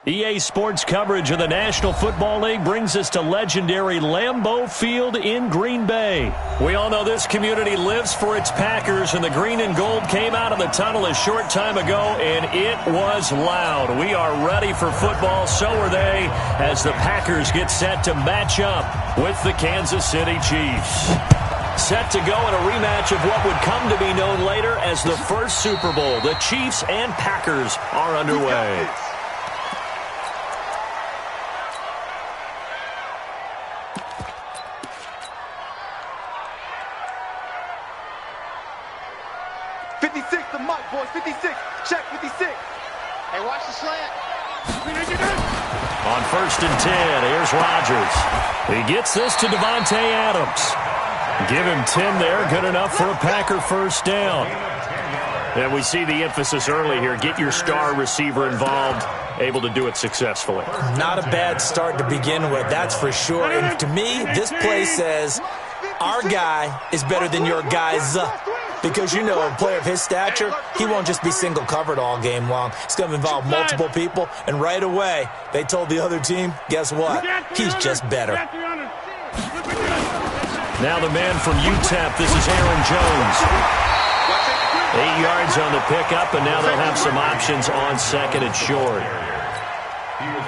EA Sports coverage of the National Football League brings us to legendary Lambeau Field in Green Bay. We all know this community lives for its Packers, and the green and gold came out of the tunnel a short time ago, and it was loud. We are ready for football, so are they, as the Packers get set to match up with the Kansas City Chiefs. Set to go in a rematch of what would come to be known later as the first Super Bowl. The Chiefs and Packers are underway. On 1st and 10, here's Rodgers. He gets this to Davante Adams. Give him 10 there, good enough for a Packer first down. And we see the emphasis early here. Get your star receiver involved, able to do it successfully. Not a bad start to begin with, that's for sure. And to me, this play says our guy is better than your guy's. Because, you know, a player of his stature, he won't just be single covered all game long. It's going to involve multiple people, and right away, they told the other team, guess what? He's just better. Now the man from UTEP, this is Aaron Jones. 8 yards on the pickup, and now they'll have some options on 2nd and short.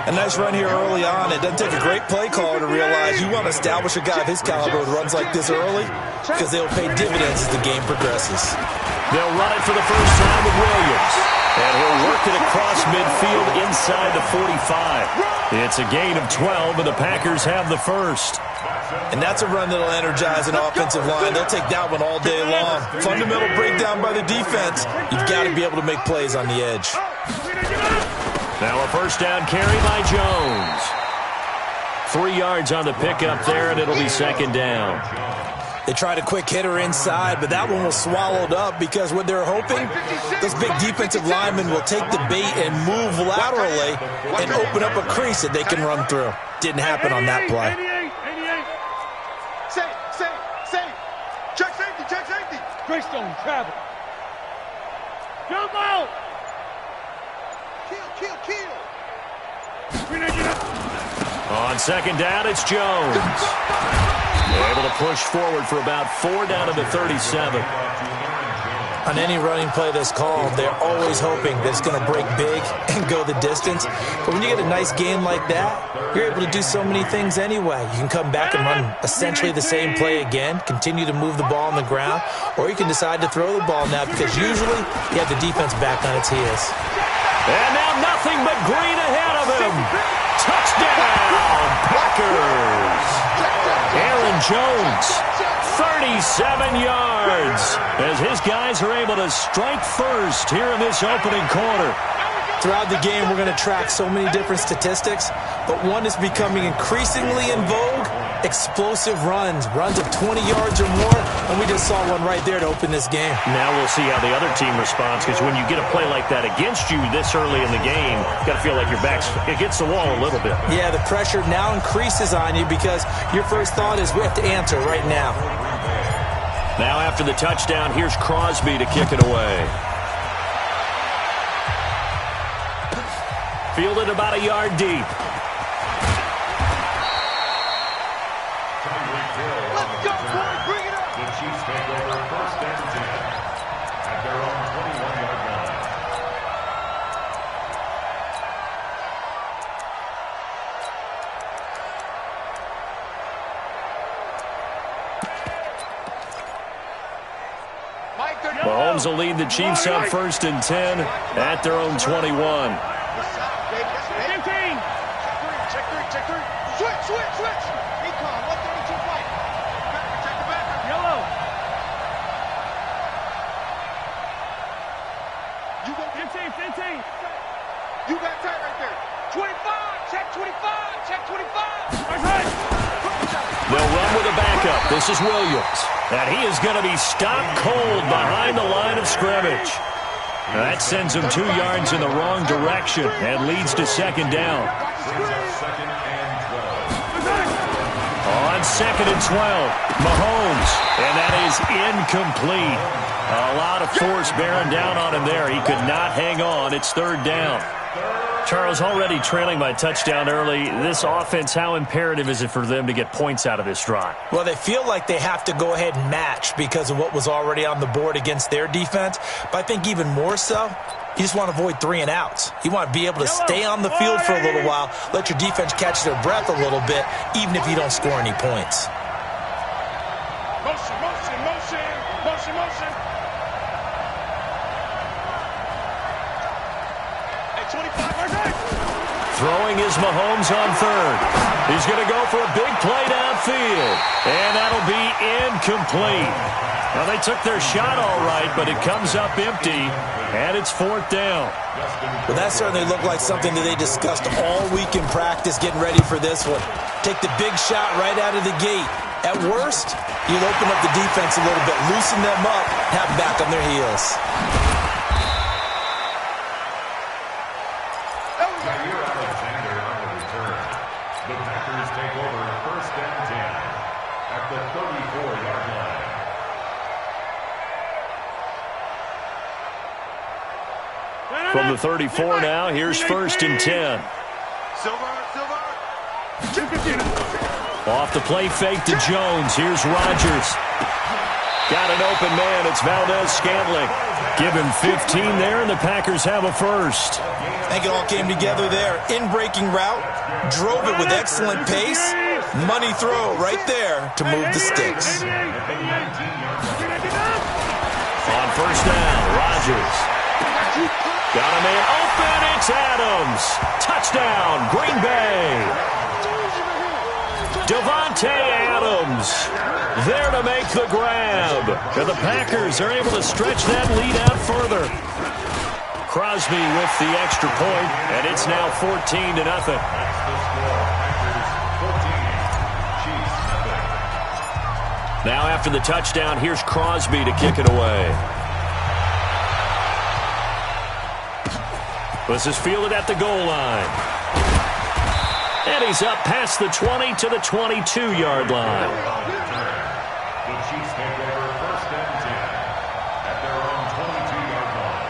A nice run here early on. It doesn't take a great play caller to realize you want to establish a guy of his caliber with runs like this early because they'll pay dividends as the game progresses. They'll run it for the first time with Williams. And he'll work it across midfield inside the 45. It's a gain of 12, and the Packers have the first. And that's a run that'll energize an offensive line. They'll take that one all day long. Fundamental breakdown by the defense. You've got to be able to make plays on the edge. Now a first down carry by Jones. 3 yards on the pickup there, and it'll be 2nd down. They tried a quick hitter inside, but that one was swallowed up because what they're hoping, those big defensive linemen will take the bait and move laterally and open up a crease that they can run through. Didn't happen on that play. Safe. Check safety. Greystone, travel. Jump out. Kill. On 2nd down, it's Jones. Able to push forward for about 4 down to the 37. On any running play that's called, they're always hoping that it's going to break big and go the distance. But when you get a nice game like that, you're able to do so many things anyway. You can come back and run essentially the same play again, continue to move the ball on the ground, or you can decide to throw the ball now because usually you have the defense back on its heels. And now nothing but green ahead of him. Touchdown, Packers. Aaron Jones, 37 yards, as his guys are able to strike first here in this opening quarter. Throughout the game, we're going to track so many different statistics, but one is becoming increasingly in vogue, explosive runs of 20 yards or more, and we just saw one right there to open this game. Now we'll see how the other team responds, because when you get a play like that against you this early in the game, you got to feel like your back's against the wall a little bit. Yeah, the pressure now increases on you because your first thought is we have to answer right now. Now after the touchdown, here's Crosby to kick it away. Fielded about a yard deep. Let's go, boys. Bring it up. The Chiefs take over 1st and 10 at their own 21-yard line. Mahomes will lead the Chiefs up 1st and 10 at their own 21. Check three. Switch. Recon, 132 fight. Check the backer. Yellow. You go 15. You got tight right there. 25. Check 25. Right. They'll run with a backup. This is Williams. And he is going to be stopped cold behind the line of scrimmage. That sends him 2 yards in the wrong direction and leads to 2nd down. Second and 12. on 2nd and 12. Mahomes, and that is incomplete. A lot of force bearing down on him there. He could not hang on. It's 3rd down. Charles, already trailing by touchdown early. This offense, how imperative is it for them to get points out of this drive? Well, they feel like they have to go ahead and match because of what was already on the board against their defense. But I think even more so, you just want to avoid 3 and outs. You want to be able to stay on the field for a little while, let your defense catch their breath a little bit, even if you don't score any points. Motion, motion, motion, motion, motion. Hey, 25, right. Throwing is Mahomes on 3rd. He's going to go for a big play downfield, and that'll be incomplete. Well, they took their shot all right, but it comes up empty, and it's 4th down. Well, that certainly looked like something that they discussed all week in practice, getting ready for this one. Take the big shot right out of the gate. At worst, you'll open up the defense a little bit, loosen them up, have them back on their heels. Jair Alexander on the return. The Packers take over 1st and 10 at the 34-yard line. From the 34 now, here's 1st and 10. Silver. Off the play fake to Jones. Here's Rodgers. Got an open man. It's Valdez-Scantling. Give him 15 there, and the Packers have a first. I think it all came together there. In-breaking route, drove it with excellent pace. Money throw right there to move the sticks. On first down, Rodgers. Got a man open. It's Adams. Touchdown, Green Bay. Devontae Adams there to make the grab. And the Packers are able to stretch that lead out further. Crosby with the extra point, and it's now 14-0. Now after the touchdown, here's Crosby to kick it away. This is fielded at the goal line. And he's up past the 20 to the 22-yard line. The Chiefs take over 1st and 10 at their own 22-yard line.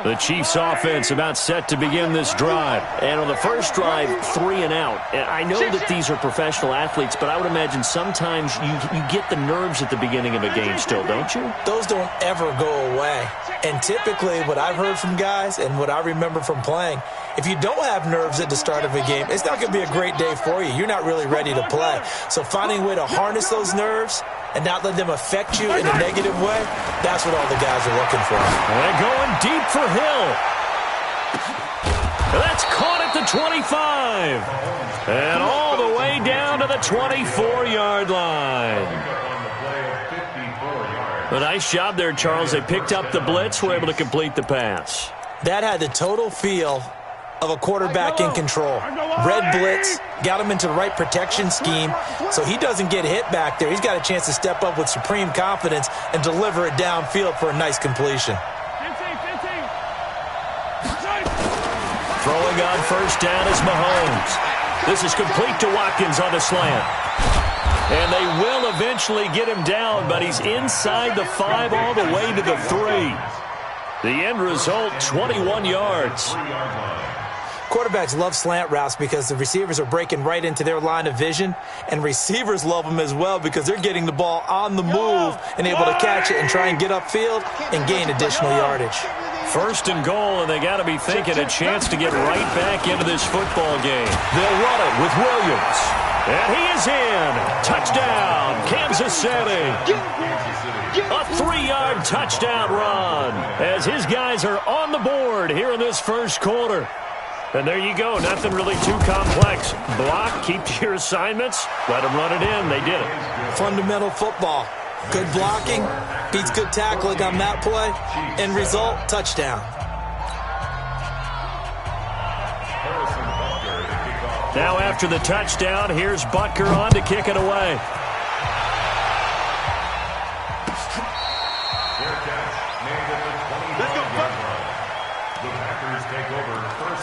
The Chiefs offense about set to begin this drive. And on the first drive, 3 and out. And I know that these are professional athletes, but I would imagine sometimes you get the nerves at the beginning of a game still, don't you? Those don't ever go away. And typically what I've heard from guys and what I remember from playing, if you don't have nerves at the start of a game, it's not going to be a great day for you. You're not really ready to play. So finding a way to harness those nerves and not let them affect you in a negative way, that's what all the guys are looking for. And going deep for Hill. That's caught at the 25. And all the way down to the 24-yard line. A nice job there, Charles. They picked up the blitz, were able to complete the pass. That had the total feel of a quarterback in control. Red blitz, got him into the right protection scheme, so he doesn't get hit back there. He's got a chance to step up with supreme confidence and deliver it downfield for a nice completion. Throwing on first down is Mahomes. This is complete to Watkins on the slant. And they will eventually get him down, but he's inside the 5 all the way to the 3. The end result, 21 yards. Quarterbacks love slant routes because the receivers are breaking right into their line of vision, and receivers love them as well because they're getting the ball on the move and able to catch it and try and get upfield and gain additional yardage. First and goal, and they got to be thinking a chance to get right back into this football game. They'll run it with Williams. And he is in. Touchdown, Kansas City. A 3-yard touchdown run as his guys are on the board here in this first quarter. And there you go. Nothing really too complex. Block, keep to your assignments, let them run it in. They did it. Fundamental football. Good blocking, beats good tackling on that play. End result, touchdown. Now after the touchdown, here's Butker on to kick it away.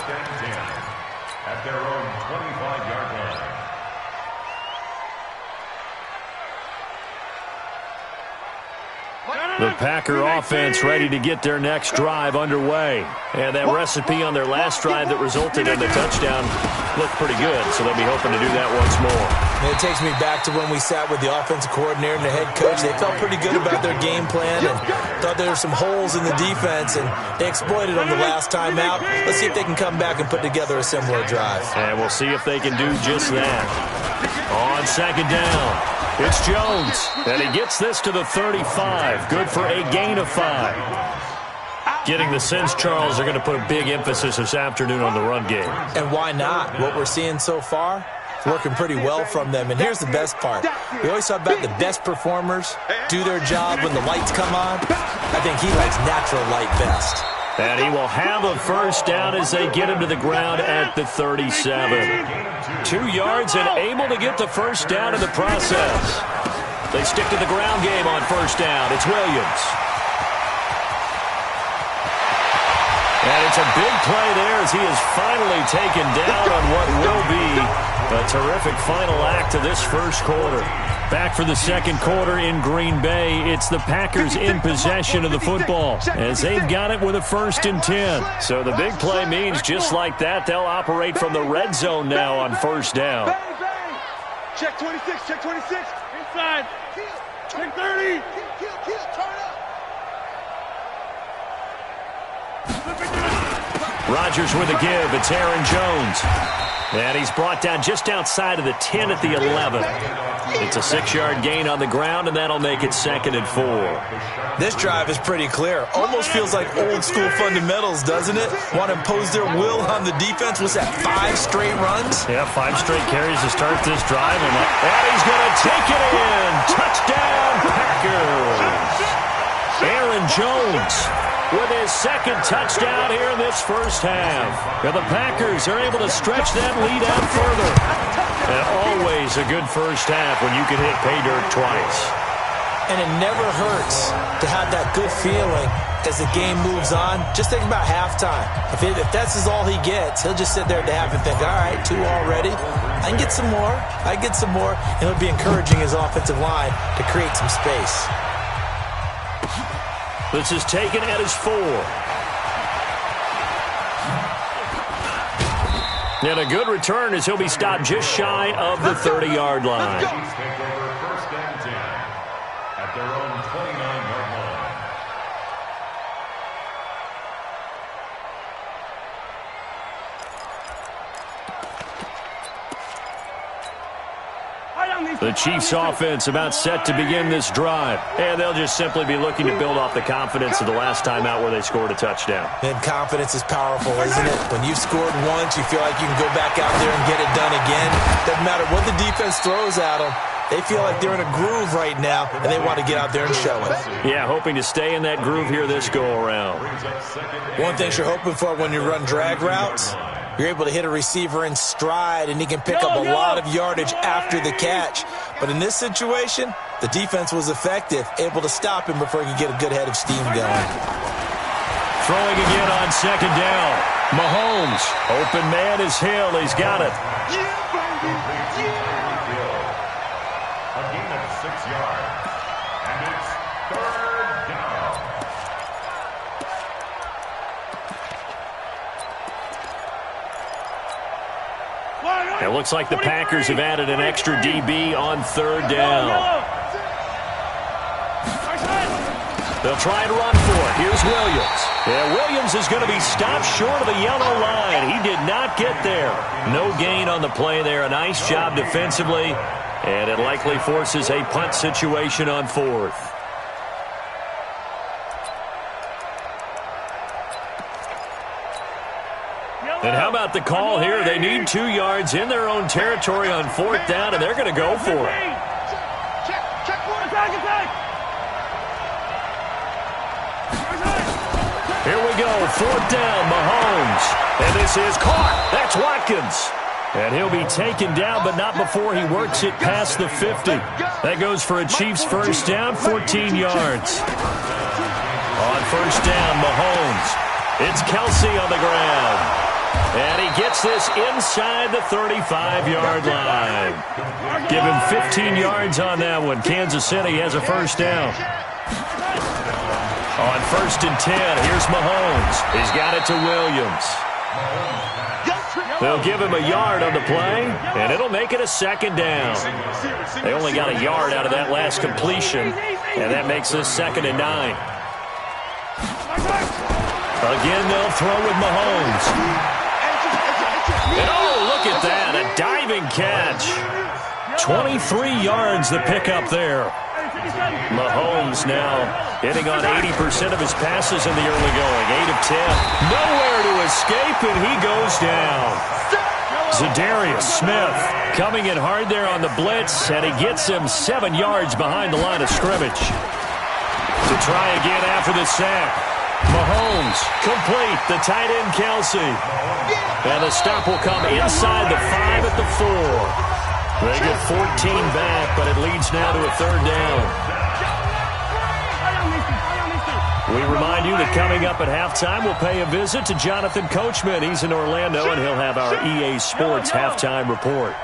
and 10 at their own 25-yard line. The Packer offense ready to get their next drive underway. And that recipe on their last drive that resulted in the touchdown looked pretty good, so they'll be hoping to do that once more. And it takes me back to when we sat with the offensive coordinator and the head coach. They felt pretty good about their game plan and thought there were some holes in the defense, and they exploited them the last time out. Let's see if they can come back and put together a similar drive. And we'll see if they can do just that. On second down, it's Jones, and he gets this to the 35. Good for a gain of 5. Getting the sense, Charles, they're going to put a big emphasis this afternoon on the run game. And why not? What we're seeing so far, working pretty well from them. And here's the best part. We always talk about the best performers do their job when the lights come on. I think he likes natural light best. And he will have a first down as they get him to the ground at the 37. 2 yards and able to get the first down in the process. They stick to the ground game on first down. It's Williams. And it's a big play there as he is finally taken down on what will be a terrific final act of this first quarter. Back for the second quarter in Green Bay. It's the Packers in possession of the football as they've got it with a 1st and 10. So the big play means just like that, they'll operate from the red zone now on first down. Bang, bang. Check 26, check 26. Inside. Check 30. Kill, turn up. Rodgers with a give. It's Aaron Jones. And he's brought down just outside of the 10 at the 11. It's a 6-yard gain on the ground, and that'll make it 2nd and 4. This drive is pretty clear. Almost feels like old school fundamentals, doesn't it? Want to impose their will on the defense. Was that 5 straight runs? Yeah, 5 straight carries to start this drive. And he's going to take it in. Touchdown, Packers. Aaron Jones with his 2nd touchdown here in this first half. And the Packers are able to stretch that lead out further. And always a good first half when you can hit pay dirt twice. And it never hurts to have that good feeling as the game moves on. Just think about halftime. If that's all he gets, he'll just sit there at the half and think, all right, 2 already. I can get some more. And he'll be encouraging his offensive line to create some space. This is taken at his 4. And a good return as he'll be stopped just shy of the 30-yard line. Take over 1st and 10 at their own 29-yard line. The Chiefs offense about set to begin this drive. And they'll just simply be looking to build off the confidence of the last time out where they scored a touchdown. And confidence is powerful, isn't it? When you've scored once, you feel like you can go back out there and get it done again. Doesn't matter what the defense throws at them. They feel like they're in a groove right now, and they want to get out there and show it. Yeah, hoping to stay in that groove here this go-around. One thing you're hoping for when you run drag routes, you're able to hit a receiver in stride, and he can pick up a lot of yardage after the catch. But in this situation, the defense was effective, able to stop him before he could get a good head of steam going. Throwing again on second down. Mahomes, open man is Hill. He's got it. A gain of 6 yards. And it's 3rd down. It looks like the Packers have added an extra DB on 3rd down. They'll try and run for it. Here's Williams. Yeah, Williams is going to be stopped short of the yellow line. He did not get there. No gain on the play there. A nice job defensively. And it likely forces a punt situation on 4th. And how about the call here? They need 2 yards in their own territory on 4th down, and they're going to go for it. Here we go, 4th down, Mahomes. And this is caught. That's Watkins. And he'll be taken down, but not before he works it past the 50. That goes for a Chiefs first down, 14 yards. On first down, Mahomes. It's Kelsey on the ground. And he gets this inside the 35-yard line. Give him 15 yards on that one. Kansas City has a first down. On 1st and 10, here's Mahomes. He's got it to Williams. They'll give him a yard on the play, and it'll make it a second down. They only got a yard out of that last completion, and that makes this 2nd and 9. Again, they'll throw with Mahomes. And oh, look at that, a diving catch. 23 yards the pickup there. Mahomes now hitting on 80% of his passes in the early going. 8 of 10. Nowhere to escape, and he goes down. Za'Darius Smith coming in hard there on the blitz, and he gets him 7 yards behind the line of scrimmage. To try again after the sack. Mahomes complete. The tight end Kelsey. And the stop will come inside the 5 at the 4. They get 14 back, but it leads now to a 3rd down. We remind you that coming up at halftime, we'll pay a visit to Jonathan Coachman. He's in Orlando, and he'll have our EA Sports halftime report.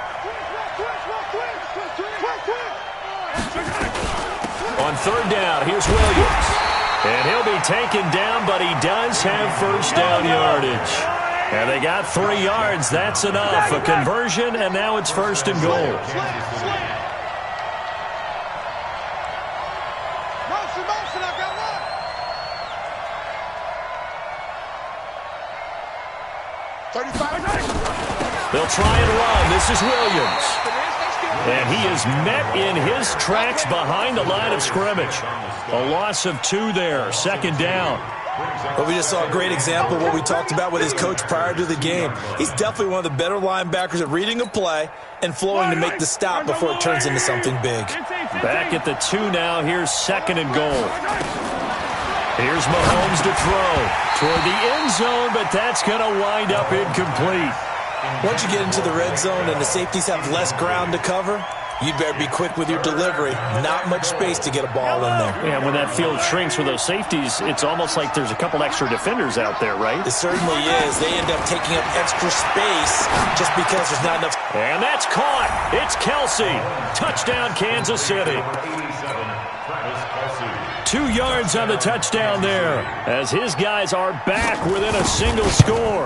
On 3rd down, here's Williams. And he'll be taken down, but he does have first down yardage. And they got 3 yards. That's enough. A conversion, and now it's 1st and goal. They'll try and run. This is Williams. And he is met in his tracks behind the line of scrimmage. A loss of 2 there. 2nd down. But we just saw a great example of what we talked about with his coach prior to the game. He's definitely one of the better linebackers at reading a play and flowing to make the stop before it turns into something big. Back at the 2 now. Here's 2nd and goal. Here's Mahomes to throw toward the end zone, but that's going to wind up incomplete. Once you get into the red zone and the safeties have less ground to cover, you'd better be quick with your delivery. Not much space to get a ball in there. Yeah, when that field shrinks for those safeties, it's almost like there's a couple extra defenders out there, right? It certainly is. They end up taking up extra space just because there's not enough. And that's caught. It's Kelsey. Touchdown, Kansas City. 2 yards on the touchdown there, as his guys are back within a single score.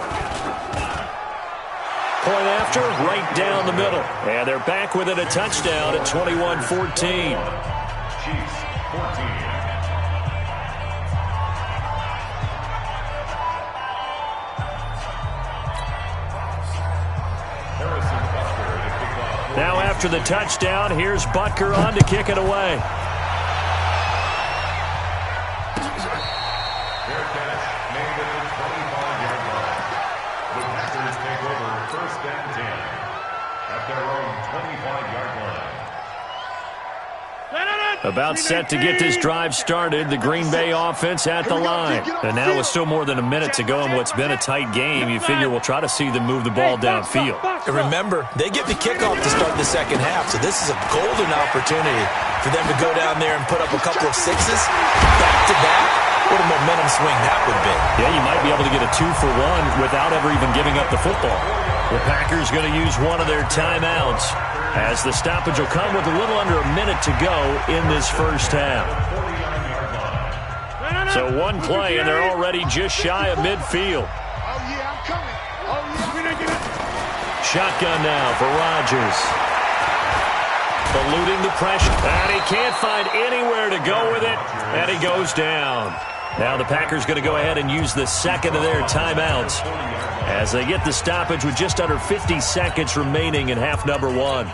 Point after, right down the middle. And they're back within a touchdown at 21-14. Chiefs 14. Now after the touchdown, here's Butker on to kick it away. About set to get this drive started, the Green Bay offense at the line. And now with still more than a minute to go in what's been a tight game, you figure we'll try to see them move the ball downfield. And remember, they get the kickoff to start the 2nd half, so this is a golden opportunity for them to go down there and put up a couple of 6s back-to-back. What a momentum swing that would be. Yeah, you might be able to get a 2-for-1 without ever even giving up the football. The Packers going to use one of their timeouts, as the stoppage will come with a little under a minute to go in this first half. So one play, and they're already just shy of midfield. Shotgun now for Rodgers. Eluding the pressure. And he can't find anywhere to go with it, and he goes down. Now the Packers going to go ahead and use the 2nd of their timeouts as they get the stoppage with just under 50 seconds remaining in half number 1.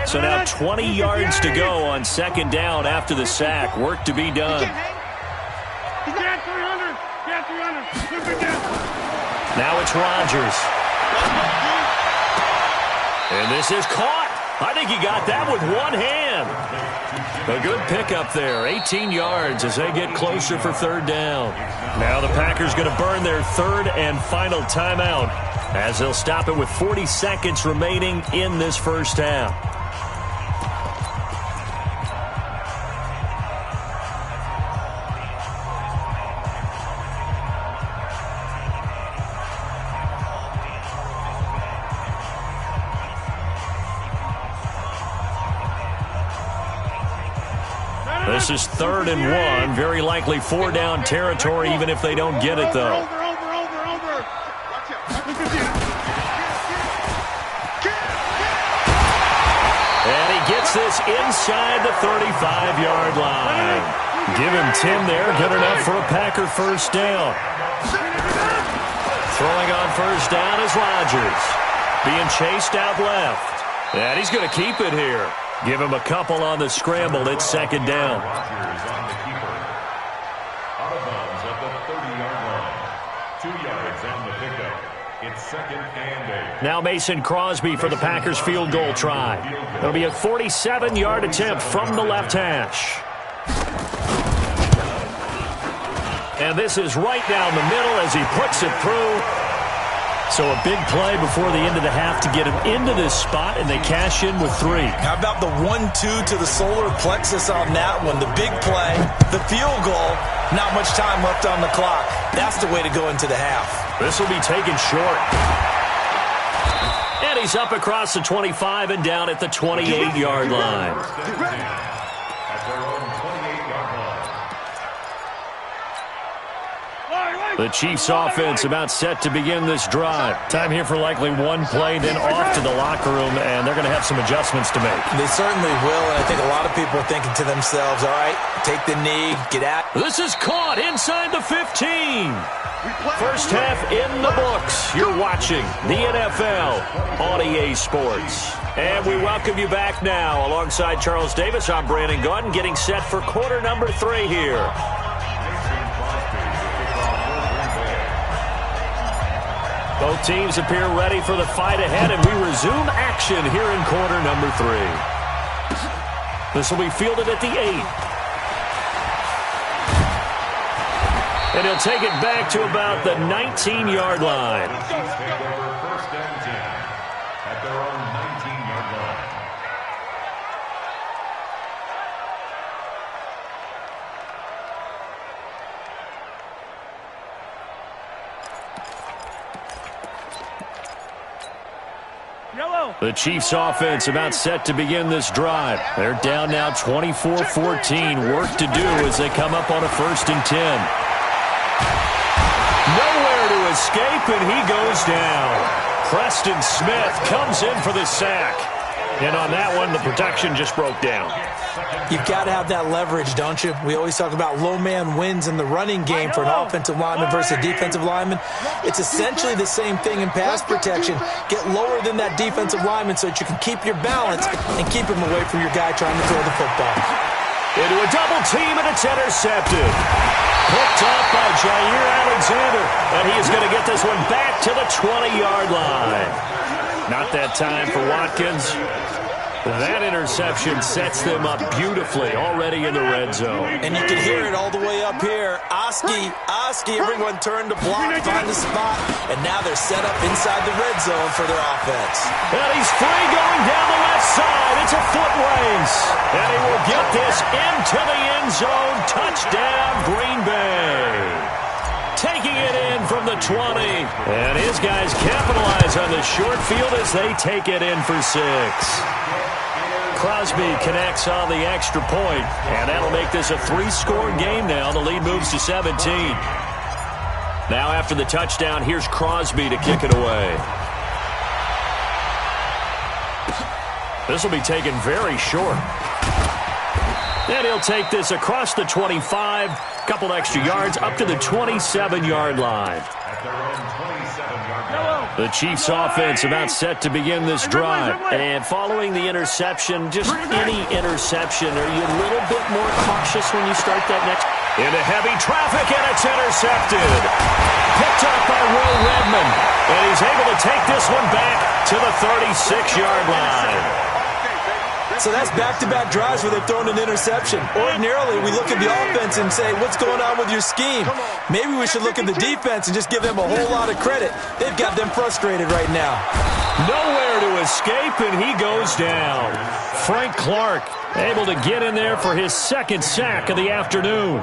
So now 20 yards to go on 2nd down after the sack. Work to be done. Now it's Rodgers. And this is caught. I think he got that with one hand. A good pickup there. 18 yards as they get closer for 3rd down. Now the Packers going to burn their 3rd and final timeout as they'll stop it with 40 seconds remaining in this first half. This is 3rd and 1. Very likely 4-down territory, even if they don't get it, though. And he gets this inside the 35-yard line. Give him 10 there. Good enough for a Packer first down. Throwing on first down is Rodgers. Being chased out left. And he's going to keep it here. Give him a couple on the scramble. It's 2nd down. Rodgers on the keeper. Out of bounds at the 30-yard line. 2 yards on the pickup. It's 2nd and 8. Now Mason Crosby for the Packers field goal try. It'll be a 47-yard attempt from the left hash. And this is right down the middle as he puts it through. So a big play before the end of the half to get him into this spot, and they cash in with 3. How about the 1-2 to the solar plexus on that one? The big play, the field goal, not much time left on the clock. That's the way to go into the half. This will be taken short. And he's up across the 25 and down at the 28-yard line. At their own 28-yard line. The Chiefs offense about set to begin this drive. Time here for likely one play, then off to the locker room, and they're going to have some adjustments to make. They certainly will, and I think a lot of people are thinking to themselves, all right, take the knee, get out. This is caught inside the 15. First half in the books. You're watching the NFL on EA Sports. And we welcome you back now. Alongside Charles Davis, I'm Brandon Gaudin, getting set for quarter number 3 here. Both teams appear ready for the fight ahead, and we resume action here in quarter number 3. This will be fielded at the 8. And he'll take it back to about the 19-yard line. Take over 1st and 10 at their own 19-yard line. The Chiefs offense about set to begin this drive. They're down now 24-14. Work to do as they come up on a 1st and 10. Nowhere to escape, and he goes down. Preston Smith comes in for the sack. And on that one, the protection just broke down. You've got to have that leverage, don't you? We always talk about low man wins in the running game for an offensive lineman versus a defensive lineman. It's essentially the same thing in pass protection. Get lower than that defensive lineman so that you can keep your balance and keep him away from your guy trying to throw the football. Into a double team, and it's intercepted. Picked up by Jair Alexander, and he is going to get this one back to the 20-yard line. Not that time for Watkins. That interception sets them up beautifully already in the red zone. And you can hear it all the way up here. Oski, everyone turned to block, find the spot, and now they're set up inside the red zone for their offense. And he's free going down the left side. It's a foot race. And he will get this into the end zone. Touchdown, Green Bay. Taking it in from the 20. And his guys capitalize on the short field as they take it in for 6. Crosby connects on the extra point, and that'll make this a 3-score game now. The lead moves to 17. Now after the touchdown, here's Crosby to kick it away. This will be taken very short. And he'll take this across the 25, couple extra yards, up to the 27-yard line. At their own 27-yard line. The Chiefs offense about set to begin this drive. And following the interception, just any interception, are you a little bit more cautious when you start that next? Into heavy traffic, and it's intercepted. Picked up by Will Redmond. And he's able to take this one back to the 36-yard line. So that's back-to-back drives where they've thrown an interception. Ordinarily, we look at the offense and say, what's going on with your scheme? Maybe we should look at the defense and just give them a whole lot of credit. They've got them frustrated right now. Nowhere to escape, and he goes down. Frank Clark able to get in there for his 2nd sack of the afternoon.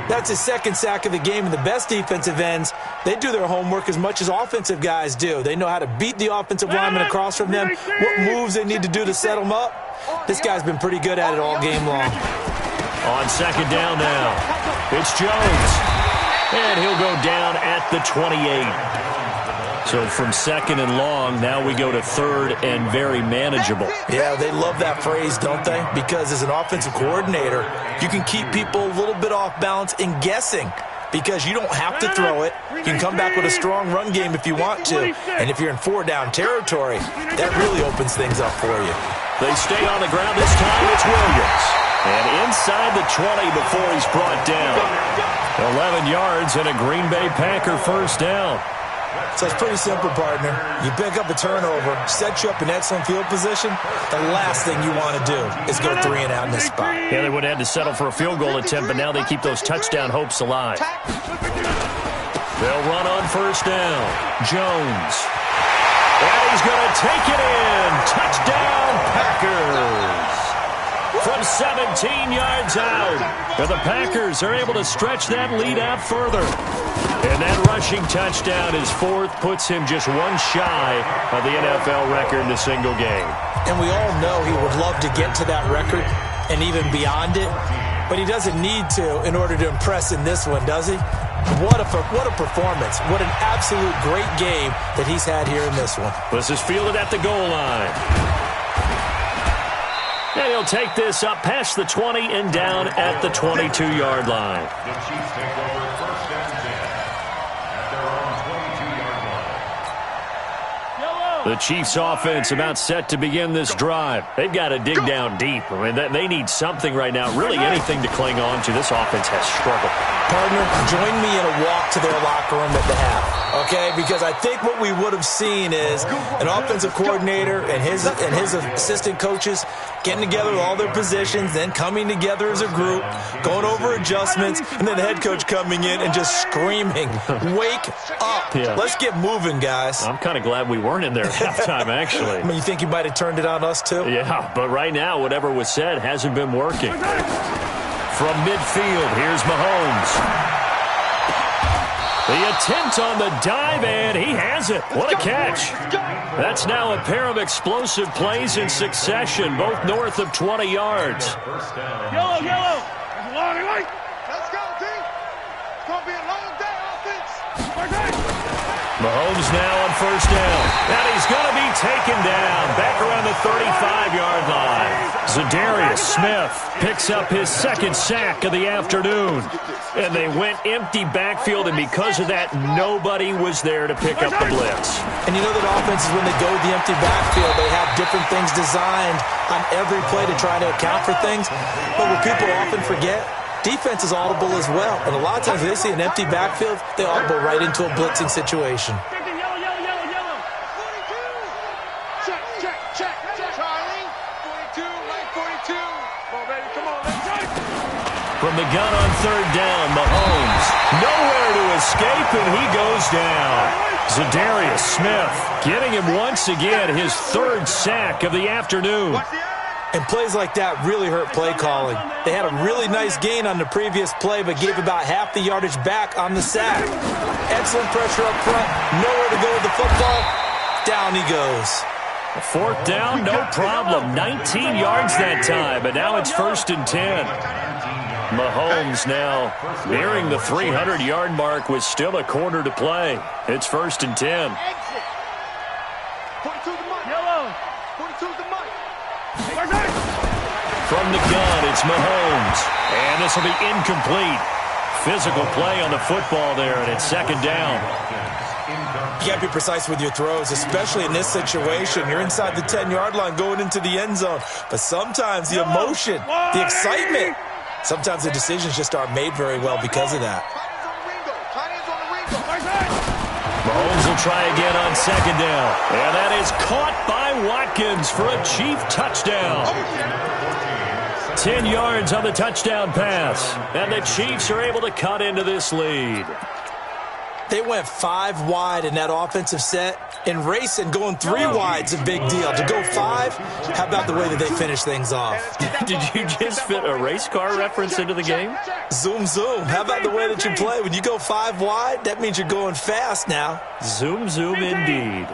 That's his 2nd sack of the game, and the best defensive ends, they do their homework as much as offensive guys do. They know how to beat the offensive lineman across from them, what moves they need to do to set them up. This guy's been pretty good at it all game long. On second down now, it's Jones. And he'll go down at the 28. So from second and long, now we go to third and very manageable. Yeah, they love that phrase, don't they? Because as an offensive coordinator, you can keep people a little bit off balance and guessing because you don't have to throw it. You can come back with a strong run game if you want to. And if you're in four-down territory, that really opens things up for you. They stay on the ground this time. It's Williams. And inside the 20 before he's brought down. 11 yards and a Green Bay Packer first down. So it's pretty simple, partner. You pick up a turnover, set you up in excellent field position. The last thing you want to do is go 3 and out in this spot. Yeah, they would have had to settle for a field goal attempt, but now they keep those touchdown hopes alive. They'll run on first down. Jones. And he's going to take it in. Touchdown, Packers. From 17 yards out. And the Packers are able to stretch that lead out further. And that rushing touchdown is fourth, puts him just one shy of the NFL record in a single game. And we all know he would love to get to that record and even beyond it, but he doesn't need to in order to impress in this one, does he? What a performance. What an absolute great game that he's had here in this one. This is fielded at the goal line. And he'll take this up past the 20 and down at the 22-yard line. The Chiefs take over first and 10 at their own 22-yard line. The Chiefs offense about set to begin this drive. They've got to dig down deep. I mean, they need something right now, really anything to cling on to. This offense has struggled. Partner, join me in a walk to their locker room at the half, okay? Because I think what we would have seen is an offensive coordinator and his assistant coaches getting together with all their positions, then coming together as a group, going over adjustments, and then the head coach coming in and just screaming, "Wake up. Yeah. Let's get moving, guys." I'm kind of glad we weren't in there at halftime, actually. I mean, you think you might have turned it on us, too? Yeah, but right now, whatever was said hasn't been working. From midfield, here's Mahomes. The attempt on the dive, and he has it. What a catch. That's now a pair of explosive plays in succession, both north of 20 yards. Yellow. Let's go, team. It's going to be a long day, offense. Mahomes now on first down. And he's going to be taken down back around the 35-yard line. Zadarius Smith picks up his second sack of the afternoon. And they went empty backfield, and because of that, nobody was there to pick up the blitz. And you know that offenses, when they go to the empty backfield, they have different things designed on every play to try to account for things. But what people often forget, defense is audible as well. And a lot of times when they see an empty backfield, they audible right into a blitzing situation. Yellow. 42. Check. Charlie. 42, lane 42. Come on, baby. Come on, let's go. From the gun on third down, Mahomes. Nowhere to escape, and he goes down. Zadarius Smith getting him once again his third sack of the afternoon. And plays like that really hurt play calling. They had a really nice gain on the previous play, but gave about half the yardage back on the sack. Excellent pressure up front. Nowhere to go with the football. Down he goes. Fourth down, no problem. 19 yards that time, but now it's first and 10. Mahomes now nearing the 300-yard mark with still a quarter to play. It's first and 10. 42 the money. Yellow. 42 the money. From the gun, it's Mahomes. And this will be incomplete. Physical play on the football there, and it's second down. You got to be precise with your throws, especially in this situation. You're inside the 10-yard line going into the end zone. But sometimes the emotion, the excitement, sometimes the decisions just aren't made very well because of that. Mahomes will try again on second down. And that is caught by Watkins for a Chief touchdown. 10 yards on the touchdown pass. And the Chiefs are able to cut into this lead. They went 5 wide in that offensive set. In racing, going 3 wide's a big deal. To go 5, how about the way that they finish things off? Did you just fit a race car reference into the game? Zoom. How about the way that you play? When you go 5 wide, that means you're going fast now. Zoom indeed.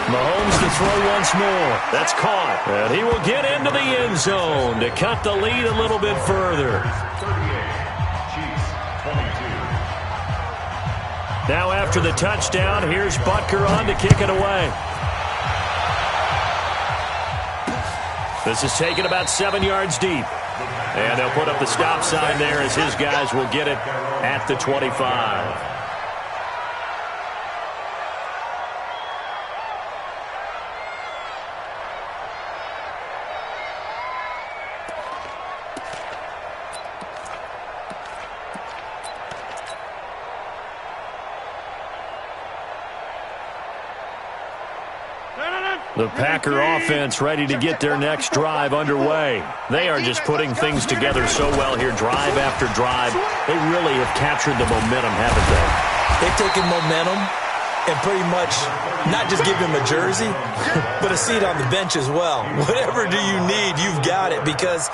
Mahomes to throw once more. That's caught. And he will get into the end zone to cut the lead a little bit further. 38, Chiefs 22. Now after the touchdown, here's Butker on to kick it away. This is taken about 7 yards deep. And they'll put up the stop sign there as his guys will get it at the 25. The Packer offense ready to get their next drive underway. They are just putting things together so well here, drive after drive. They really have captured the momentum, haven't they? They've taken momentum and pretty much not just give him a jersey, but a seat on the bench as well. Whatever do you need, you've got it, because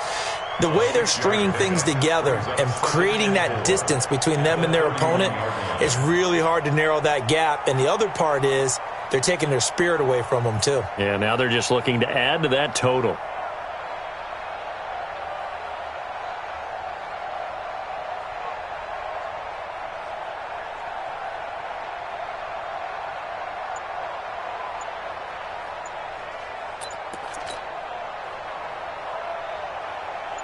the way they're stringing things together and creating that distance between them and their opponent is really hard to narrow that gap. And the other part is they're taking their spirit away from them, too. Yeah, now they're just looking to add to that total.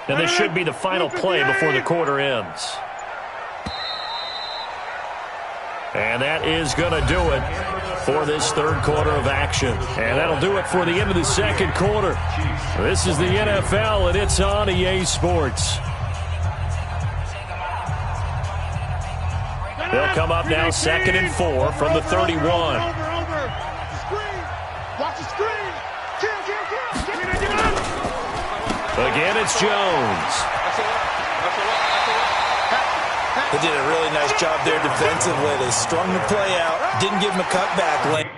And this should be the final play before the quarter ends. And that is going to do it for this third quarter of action. And that'll do it for the end of the second quarter. This is the NFL, and it's on EA Sports. They'll come up now 2nd and 4 from the 31. Again, it's Jones. They did a really nice job there defensively. They strung the play out, didn't give him a cutback lane.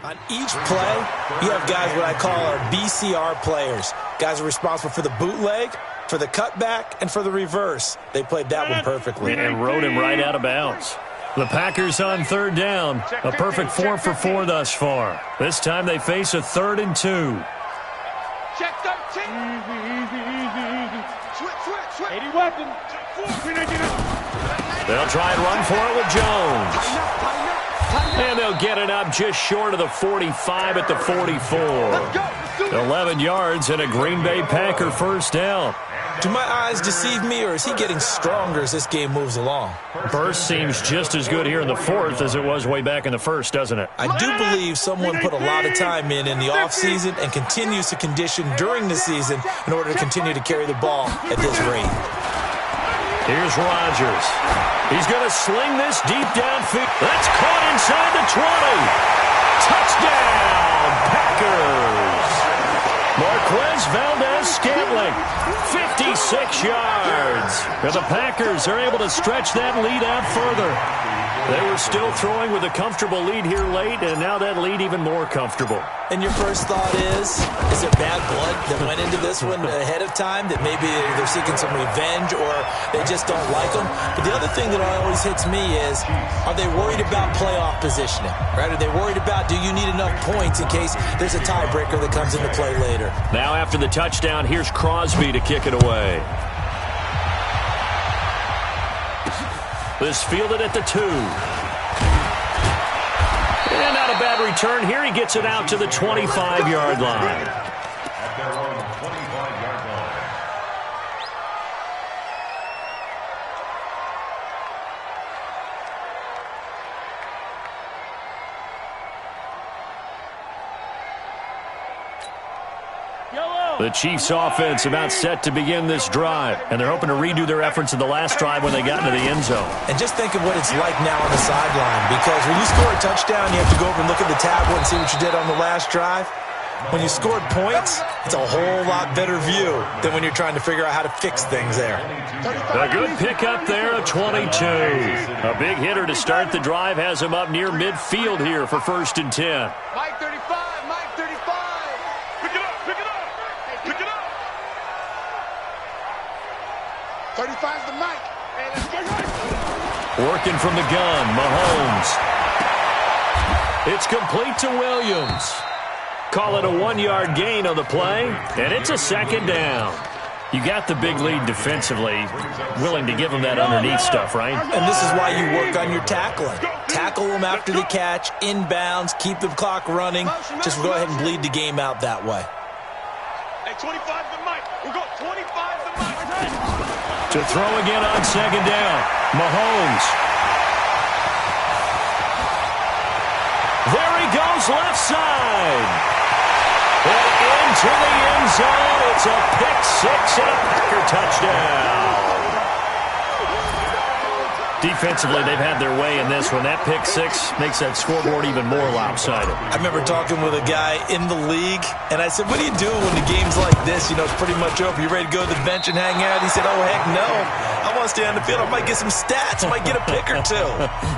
On each play, you have guys what I call our BCR players. Guys are responsible for the bootleg, for the cutback, and for the reverse. They played that one perfectly. And rode him right out of bounds. The Packers on third down. A perfect 4 for 4 thus far. This time they face a 3rd and 2. Check 13. Easy. Switch. 80 weapon. They'll try and run for it with Jones. And they'll get it up just short of the 45 at the 44. 11 yards and a Green Bay Packer first down. Do my eyes deceive me, or is he getting stronger as this game moves along? Burst seems just as good here in the fourth as it was way back in the first, doesn't it? I do believe someone put a lot of time in the offseason and continues to condition during the season in order to continue to carry the ball at this rate. Here's Rodgers. He's going to sling this deep downfield. That's caught inside the 20. Touchdown, Packers. Marquez Valdez-Scantling, 56 yards. And the Packers are able to stretch that lead out further. They were still throwing with a comfortable lead here late, and now that lead even more comfortable. And your first thought is there bad blood that went into this one ahead of time, that maybe they're seeking some revenge or they just don't like them? But the other thing that always hits me is, are they worried about playoff positioning? Right? Are they worried about, do you need enough points in case there's a tiebreaker that comes into play later? Now after the touchdown, here's Crosby to kick it away. This fielded at the 2. And not a bad return here. He gets it out to the 25-yard line. At their own 25-yard line. The Chiefs offense about set to begin this drive, and they're hoping to redo their efforts in the last drive when they got into the end zone. And just think of what it's like now on the sideline, because when you score a touchdown, you have to go over and look at the tablet and see what you did on the last drive. When you scored points, it's a whole lot better view than when you're trying to figure out how to fix things there. A good pickup there, a 22. A big hitter to start the drive has him up near midfield here for 1st and 10. Mike 35. Pick it up. the mic. Hey, let's get Working from the gun, Mahomes. It's complete to Williams. Call it a 1-yard gain on the play, and it's a second down. You got the big lead defensively, willing to give them that underneath stuff, right? And this is why you work on your tackling. Tackle them after the catch, inbounds, keep the clock running. Just go ahead and bleed the game out that way. Hey, 25 the mic. We're going 25 the mic. To throw again on second down, Mahomes. There he goes, left side. And into the end zone. It's a pick six and a Packer touchdown. Defensively, they've had their way in this one. That pick six makes that scoreboard even more lopsided. I remember talking with a guy in the league, and I said, what do you do when the game's like this? You know, it's pretty much over. You ready to go to the bench and hang out? He said, oh, heck no. I want to stay on the field. I might get some stats. I might get a pick or two.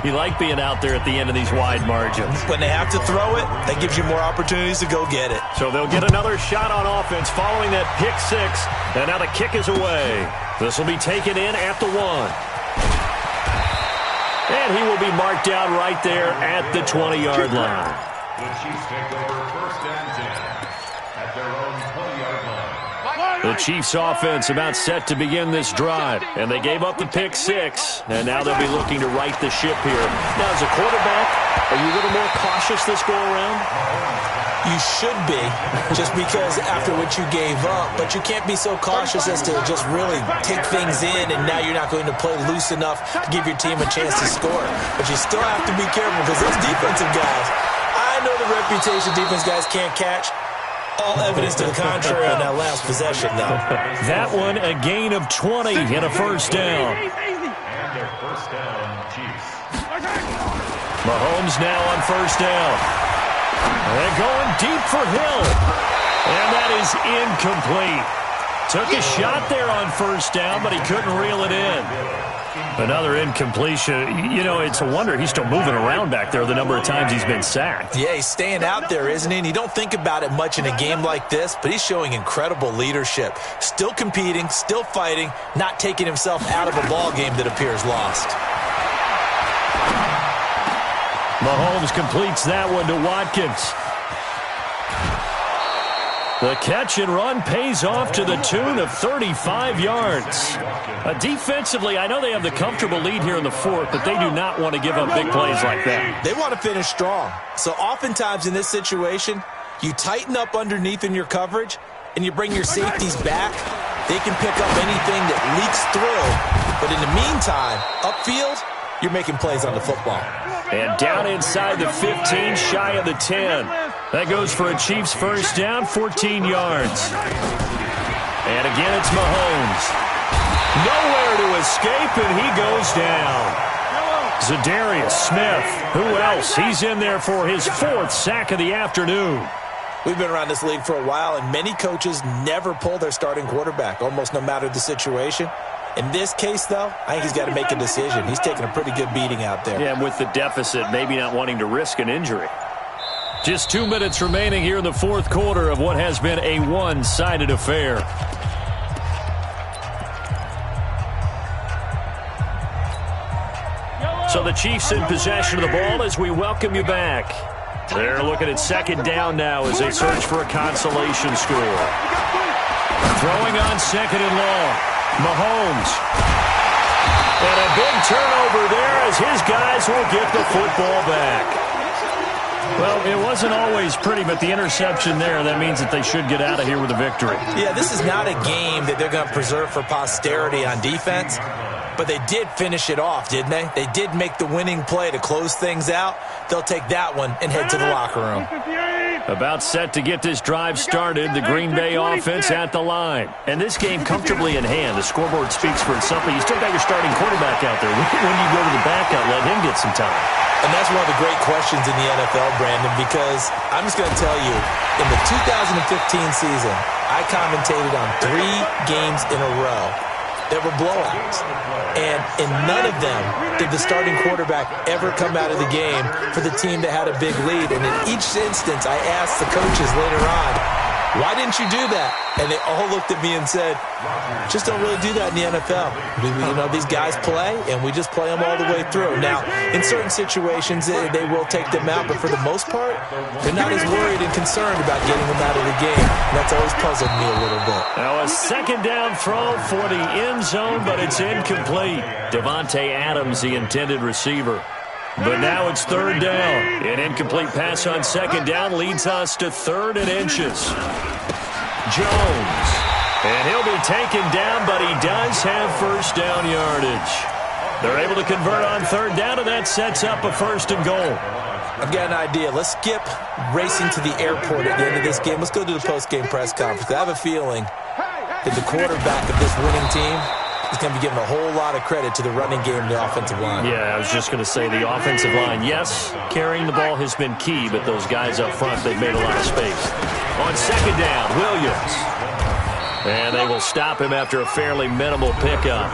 You like being out there at the end of these wide margins. When they have to throw it, that gives you more opportunities to go get it. So they'll get another shot on offense following that pick six, and now the kick is away. This will be taken in at the 1. And he will be marked down right there at the 20-yard line. The Chiefs take over first and 10 at their own 20-yard line. The Chiefs offense about set to begin this drive, and they gave up the pick six, and now they'll be looking to right the ship here. Now, as a quarterback, are you a little more cautious this go-around? You should be, just because after what you gave up, but you can't be so cautious as to just really take things in, and now you're not going to play loose enough to give your team a chance to score. But you still have to be careful because those defensive guys, I know the reputation defense guys can't catch. All evidence to the contrary on that last possession, though. That one, a gain of 20 and a first down. And their first down, Chiefs. Mahomes now on first down. And going deep for Hill. And that is incomplete. Took a shot there on first down, but he couldn't reel it in. Another incompletion. You know, it's a wonder he's still moving around back there the number of times he's been sacked. Yeah, he's staying out there, isn't he? And you don't think about it much in a game like this, but he's showing incredible leadership. Still competing, still fighting, not taking himself out of a ball game that appears lost. Mahomes completes that one to Watkins. The catch and run pays off to the tune of 35 yards. Defensively, I know they have the comfortable lead here in the fourth, but they do not want to give up big plays like that. They want to finish strong. So oftentimes in this situation, you tighten up underneath in your coverage, and you bring your safeties back. They can pick up anything that leaks through. But in the meantime, upfield, you're making plays on the football. And down inside the 15, shy of the 10. That goes for a Chiefs first down, 14 yards. And again, it's Mahomes. Nowhere to escape, and he goes down. Zadarius Smith, who else? He's in there for his fourth sack of the afternoon. We've been around this league for a while, and many coaches never pull their starting quarterback, almost no matter the situation. In this case, though, I think he's got to make a decision. He's taking a pretty good beating out there. Yeah, and with the deficit, maybe not wanting to risk an injury. Just 2 minutes remaining here in the fourth quarter of what has been a one-sided affair. So the Chiefs in possession of the ball as we welcome you back. They're looking at second down now as they search for a consolation score. Throwing on second and long. Mahomes. And a big turnover there as his guys will get the football back. Well, it wasn't always pretty, but the interception there, that means that they should get out of here with a victory. Yeah, this is not a game that they're going to preserve for posterity on defense, but they did finish it off, didn't they? They did make the winning play to close things out. They'll take that one and head to the locker room. About set to get this drive started, the Green Bay offense at the line. And this game comfortably in hand. The scoreboard speaks for itself, but you still got your starting quarterback out there. When you go to the backup, let him get some time. And that's one of the great questions in the NFL, Brandon, because I'm just going to tell you, in the 2015 season, I commentated on 3 games in a row that were blowouts. And in none of them did the starting quarterback ever come out of the game for the team that had a big lead. And in each instance, I asked the coaches later on, Why didn't you do that? And they all looked at me and said, just don't really do that in the NFL. These guys play, and we just play them all the way through. Now, in certain situations, they will take them out, but for the most part, they're not as worried and concerned about getting them out of the game. And that's always puzzled me a little bit. Now a second down throw for the end zone, but it's incomplete. Devontae Adams, the intended receiver. But now it's third down. An incomplete pass on second down leads us to 3rd and inches. Jones. And he'll be taken down, but he does have first down yardage. They're able to convert on 3rd down, and that sets up a 1st and goal. I've got an idea. Let's skip racing to the airport at the end of this game. Let's go to the post-game press conference. I have a feeling that the quarterback of this winning team is going to be giving a whole lot of credit to the running game and the offensive line. Yeah, I was just going to say the offensive line. Yes, carrying the ball has been key, but those guys up front, they've made a lot of space. On second down, Williams. And they will stop him after a fairly minimal pickup.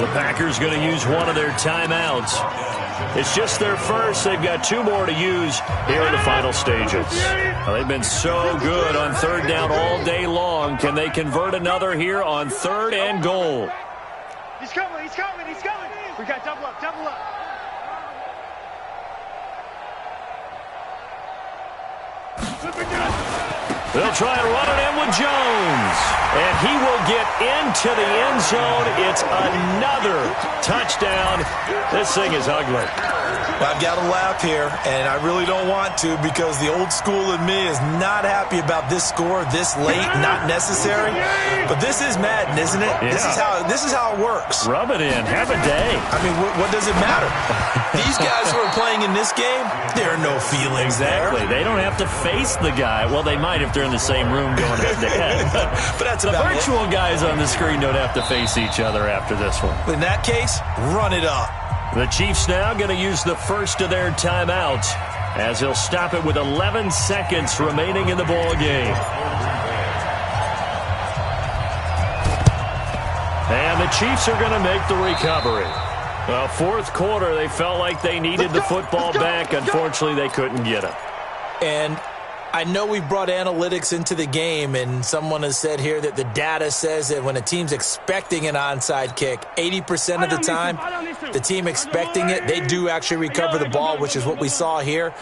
The Packers going to use one of their timeouts. It's just their first. They've got 2 more to use here in the final stages. Well, they've been so good on 3rd down all day long. Can they convert another here on 3rd and goal? He's coming, he's coming, he's coming. We got double up, double up. They'll try and run it in with Jones. And he will get into the end zone. It's another touchdown. This thing is ugly. I've got to laugh here, and I really don't want to because the old school in me is not happy about this score this late, not necessary. But this is Madden, isn't it? Yeah. This is how it works. Rub it in. Have a day. I mean, what does it matter? These guys who are playing in this game, there are no feelings Exactly. there. They don't have to face the guy. Well, they might if they're in the same room going head-to-head. But that's the about virtual guys on the screen don't have to face each other after this one. In that case, run it up. The Chiefs now going to use the first of their timeouts as he'll stop it with 11 seconds remaining in the ball game. And the Chiefs are going to make the recovery. Well, 4th quarter, they felt like they needed the football back. Unfortunately, they couldn't get it. And I know we brought analytics into the game, and someone has said here that the data says that when a team's expecting an onside kick, 80% of the time, the team expecting it, they do actually recover the ball, which is what we saw here.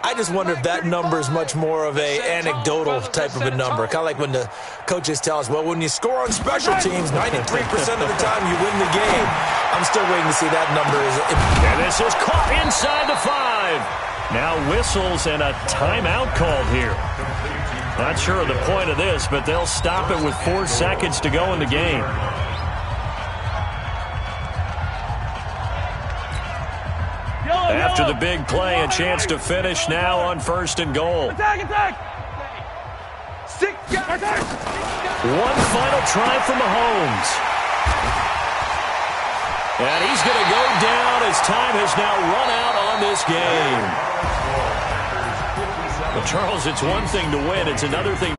I just wonder if that number is much more of a anecdotal type of a number. Kind of like when the coaches tell us, well, when you score on special teams, 93% of the time you win the game. I'm still waiting to see that number. And this is caught inside the 5. Now whistles and a timeout called here. Not sure of the point of this, but they'll stop it with 4 seconds to go in the game. After the big play, a chance to finish now on 1st and goal. Attack, attack. One final try from Mahomes. And he's going to go down as time has now run out on this game. Well, Charles, it's one thing to win. It's another thing